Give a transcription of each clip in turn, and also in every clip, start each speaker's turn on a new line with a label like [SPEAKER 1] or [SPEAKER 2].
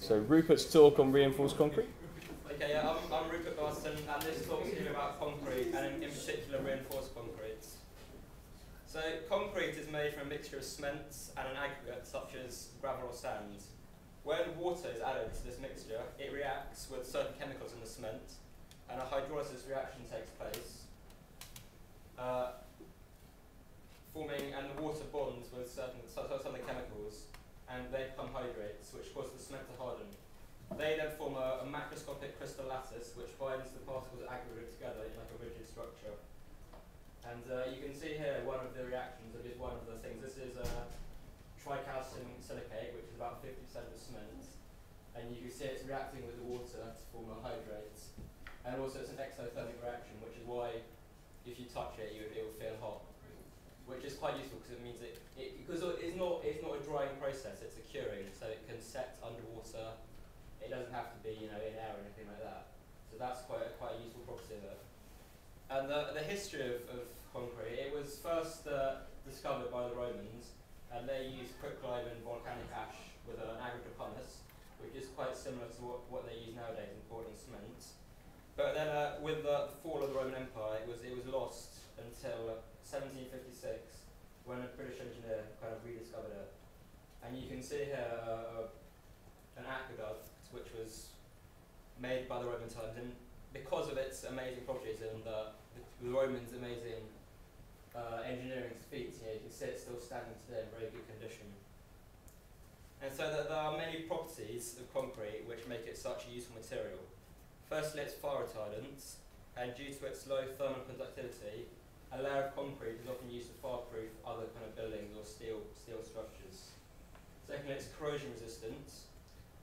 [SPEAKER 1] So Rupert's talk on reinforced concrete.
[SPEAKER 2] Okay, yeah, I'm Rupert Garson, and this talk is going to be about concrete, and in particular reinforced concrete. So concrete is made from a mixture of cements and an aggregate such as gravel or sand. When water is added to this mixture, it reacts with certain chemicals in the cement, and a hydrolysis reaction takes place, and the water bonds with some of the chemicals, and they become hydrates, which cause the cement to harden. They then form a macroscopic crystal lattice, which binds the particles of aggregate together in like a rigid structure. And you can see here one of the reactions of one of the things. This is tricalcium silicate, which is about 50% of cement. And you can see it's reacting with the water to form a hydrate. And also it's an exothermic reaction, which is why if you touch it, it will feel hot. Which is quite useful because it means because it's not a drying process, it's a curing, so it can set underwater. It doesn't have to be in air or anything like that. So that's quite a useful property of it. And the history of concrete, it was first discovered by the Romans, and they used quicklime and volcanic ash with an aggregate of pumice, which is quite similar to what they use nowadays in Portland cement. But then with the fall of the Roman Empire, it was lost until 1756, when a British engineer kind of rediscovered it. And you can see here an aqueduct which was made by the Roman times, and because of its amazing properties and the Romans' amazing engineering feats, you can see it's still standing today in very good condition. And so there are many properties of concrete which make it such a useful material. Firstly, it's fire retardant, and due to its low thermal conductivity, a layer of concrete is often used to fireproof other kind of buildings or steel structures. Secondly, it's corrosion resistant,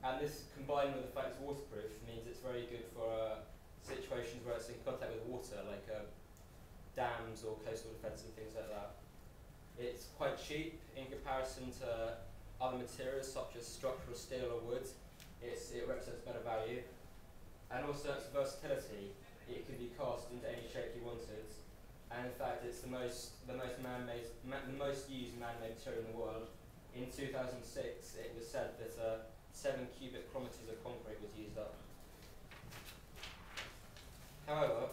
[SPEAKER 2] and this combined with the fact it's waterproof means it's very good for situations where it's in contact with water, like dams or coastal defence and things like that. It's quite cheap in comparison to other materials such as structural steel or wood. It represents better value. And also its versatility. It can be cast into any shape you wanted. And in fact, it's the most used man-made material in the world. In 2006, it was said that 7 cubic kilometres of concrete was used up. However,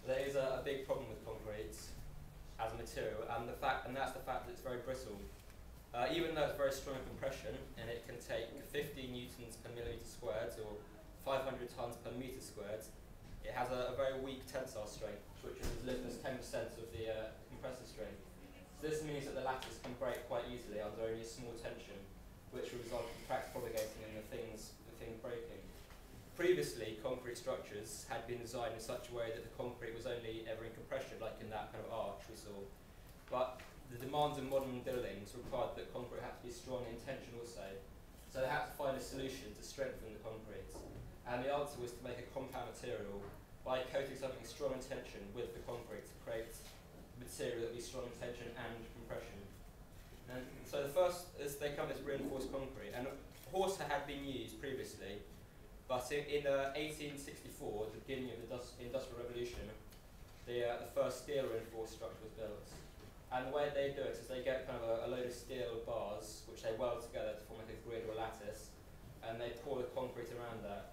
[SPEAKER 2] there is a big problem with concrete as a material, and that's the fact that it's very brittle. Even though it's very strong in compression, and it can take 50 newtons per millimetre squared, or 500 tons per metre squared, it has a very weak tensile strength, which is as little as 10% of the compressive strength. So this means that the lattice can break quite easily under only a small tension, which will result in cracks propagating and the things breaking. Previously, concrete structures had been designed in such a way that the concrete was only ever in compression, like in that kind of arch we saw. But the demands of modern buildings required that concrete had to be strong in tension also. So they had to find a solution to strengthen the concrete. And the answer was to make a compound material by coating something strong in tension with the concrete to create material that would be strong in tension and compression. And so the first is they come as reinforced concrete, and horsehair had been used previously, but in 1864, the beginning of the Industrial Revolution, the first steel reinforced structure was built. And the way they do it is they get kind of a load of steel bars, which they weld together to form like a grid or a lattice, and they pour the concrete around that.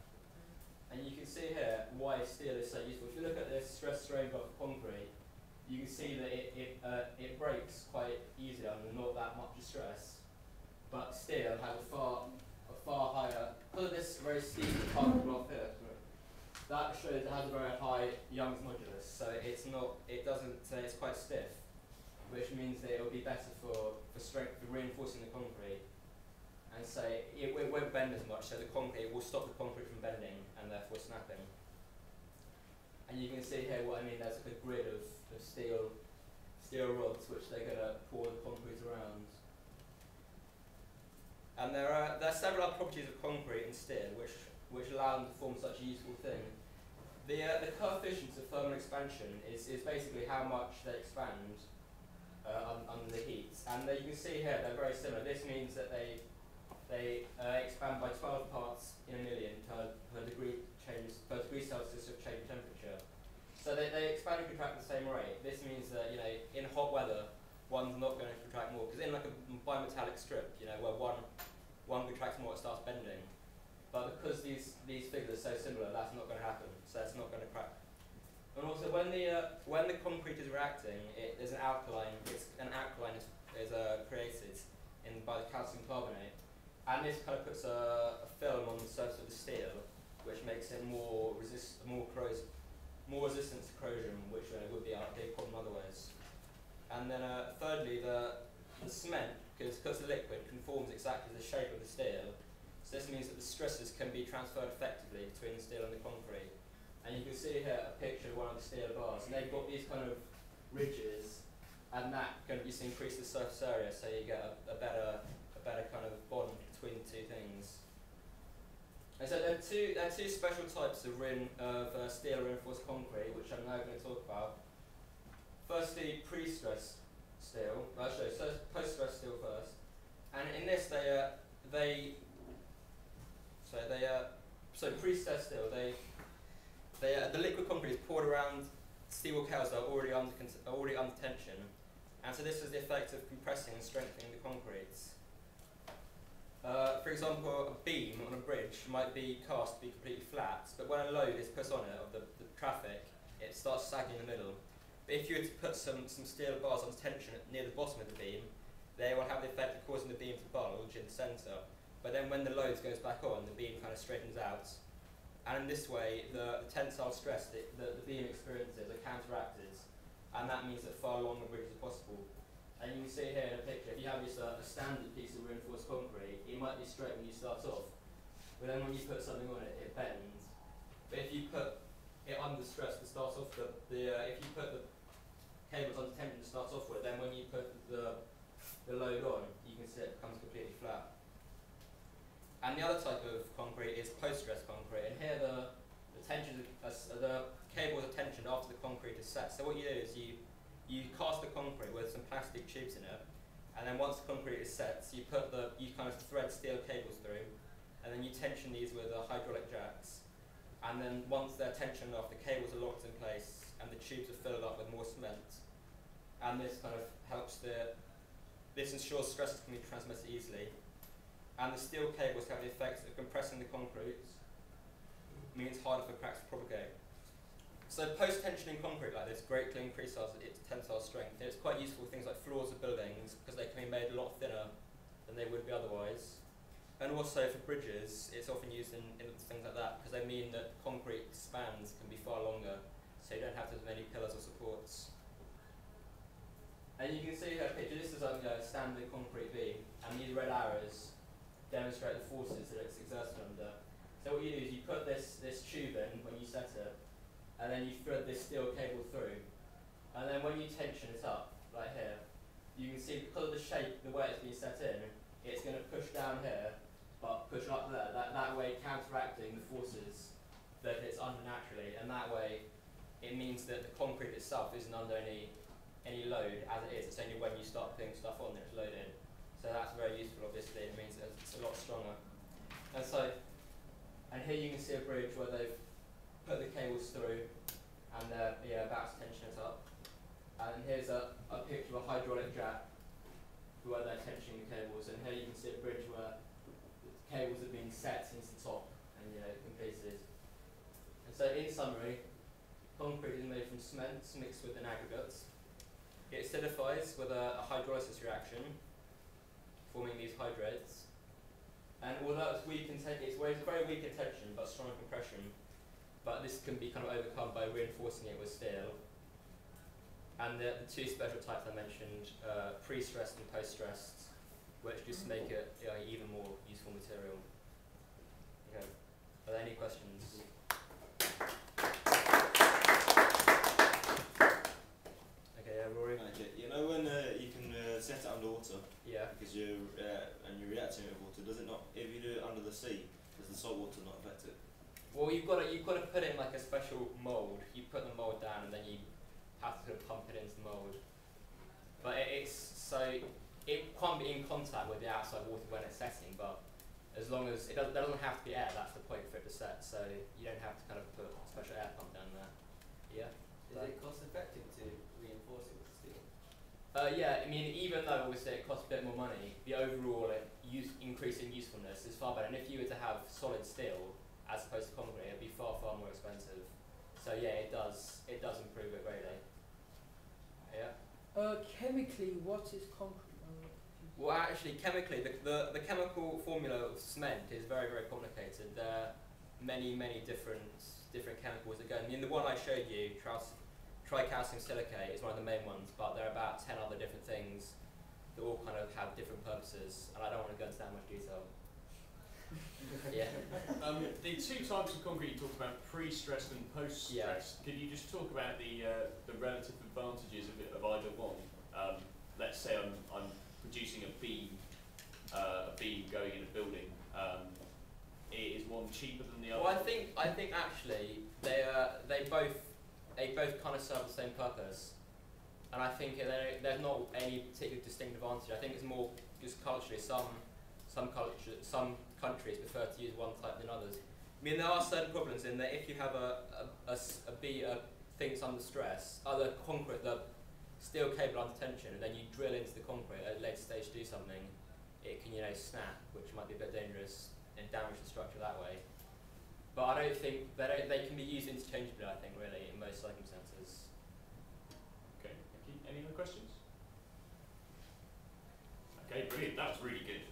[SPEAKER 2] And you can see here why steel is so useful. If you look at this stress-strain block of concrete, you can see that it breaks quite easily under not that much stress. But steel has a far higher, because of this very steep part of the block here, that shows it has a very high Young's modulus. So it's quite stiff, which means that it will be better for reinforcing the concrete. And so it won't bend as much, so the concrete will stop the concrete from bending and therefore snapping. And you can see here what I mean. There's like a grid of steel rods which they're going to pour the concrete around. And there are several other properties of concrete and steel which allow them to form such a useful thing. The coefficient of thermal expansion is basically how much they expand under the heat. And you can see here they're very similar. This means that they expand by 12 parts in a million per degree Celsius of change in temperature. So they expand and contract at the same rate. This means that in hot weather, one's not going to contract more, because in like a bimetallic strip, where one contracts more, it starts bending. But because these figures are so similar, that's not going to happen. So it's not going to crack. And also, when the concrete is reacting, there's an alkaline. An alkaline is created by the calcium carbonate, and this kind of puts a film on the surface of the steel, which makes it more resistant to corrosion, which would be a big problem otherwise. And then thirdly, the cement, because it's a liquid, conforms exactly the shape of the steel. So this means that the stresses can be transferred effectively between the steel and the concrete. And you can see here a picture of one of the steel bars, and they've got these kind of ridges, and that can just increase the surface area, so you get a better kind of bond between the two things. And so there are two special types of steel reinforced concrete, which I'm now going to talk about. Firstly, pre-stressed steel. I'll show you. So post-stressed steel first. And in this, pre-stressed steel, the liquid concrete is poured around steel cables that are already under tension, and so this is the effect of compressing and strengthening the concrete. For example, a beam on a bridge might be cast to be completely flat, but when a load is put on it of the traffic, it starts sagging in the middle. But if you were to put some steel bars on tension near the bottom of the beam, they will have the effect of causing the beam to bulge in the centre. But then when the load goes back on, the beam kind of straightens out. And in this way, the tensile stress that the beam experiences are counteracted, and that means that far longer bridges are possible. And you can see here in a picture, if you have just a standard piece of reinforced concrete, it might be straight when you start off, but then when you put something on it, it bends. But if you put it under stress to start off, if you put the cables under tension to start off with, then when you put the load on, you can see it becomes completely flat. And the other type of concrete is post-stress concrete, and here the cables are tensioned after the concrete is set. So what you do is you cast the concrete with some plastic tubes in it, and then once the concrete is set, so you kind of thread steel cables through, and then you tension these with hydraulic jacks. And then once they're tensioned off, the cables are locked in place, and the tubes are filled up with more cement. And this kind of this ensures stresses can be transmitted easily. And the steel cables have the effect of compressing the concrete, means harder for cracks to propagate. So post-tensioning concrete like this greatly increases its tensile strength. And it's quite useful for things like floors of buildings, because they can be made a lot thinner than they would be otherwise. And also for bridges, it's often used in things like that, because they mean that concrete spans can be far longer, so you don't have as many pillars or supports. And you can see here a picture, this is a standard concrete beam, and these red arrows demonstrate the forces that it's exerted under. So what you do is you put this tube in when you set it, and then you thread this steel cable through, and then when you tension it up, like here, you can see because of the shape, the way it's been set in, it's going to push down here, but push up there, that way counteracting the forces that it's under naturally, and that way it means that the concrete itself isn't under any load as it is. It's only when you start putting stuff on that it's loaded. So that's very useful, obviously. It means that it's a lot stronger. And here you can see a bridge where they've put the cables through, and they're about to tension it up. And here's a picture of a hydraulic jack where they're tensioning the cables. And here you can see a bridge where the cables have been set into the top and completed. And so, in summary, concrete is made from cement mixed with an aggregate. It acidifies with a hydrolysis reaction, forming these hydrates. And although it's weak it's very weak in tension but strong in compression, but this can be kind of overcome by reinforcing it with steel. And the two special types I mentioned, pre-stressed and post-stressed, which just make it even more useful material. Okay. Are there any questions? Okay, Rory.
[SPEAKER 3] Okay. You know when you can set it underwater?
[SPEAKER 2] Yeah.
[SPEAKER 3] Because you're reacting with water. Does it not? If you do it under the sea, does the salt water not affect it?
[SPEAKER 2] Well, you've got to put it in like a special mould. You put the mould down and then you have to pump it into the mould. But it can't be in contact with the outside water when it's setting. But as long as there doesn't have to be air, that's the point for it to set. So you don't have to kind of put a special air pump down there. Yeah.
[SPEAKER 4] Is it cost effective to reinforce it with steel?
[SPEAKER 2] Yeah, I mean, even though obviously it costs a bit more money, the overall increasing usefulness is far better. And if you were to have solid steel as opposed to concrete, it'd be far more expensive. So yeah, it does improve it greatly. Yeah.
[SPEAKER 5] Chemically, what is concrete?
[SPEAKER 2] Well, actually, chemically, the chemical formula of cement is very complicated. There are many different chemicals that go. I mean, the one I showed you, tricalcium silicate, is one of the main ones, but there are about 10 other different things that all kind of have different purposes, and I don't want to go into that much detail. Yeah.
[SPEAKER 6] The two types of concrete you talked about, pre-stressed and post-stressed. Could you just talk about the relative advantages of either one? Let's say I'm producing a beam going in a building. Is one cheaper than the other?
[SPEAKER 2] Well, I think actually they both kind of serve the same purpose, and I think there's not any particular distinct advantage. I think it's more just culturally. Some countries prefer to use one type than others. I mean, there are certain problems in that if you have a thing that's under stress, the steel cable under tension, and then you drill into the concrete at a later stage to do something, it can snap, which might be a bit dangerous and damage the structure that way. But I don't think they can be used interchangeably. I think really in most circumstances.
[SPEAKER 6] Okay, thank you. Any other questions? Okay, brilliant. That was really good.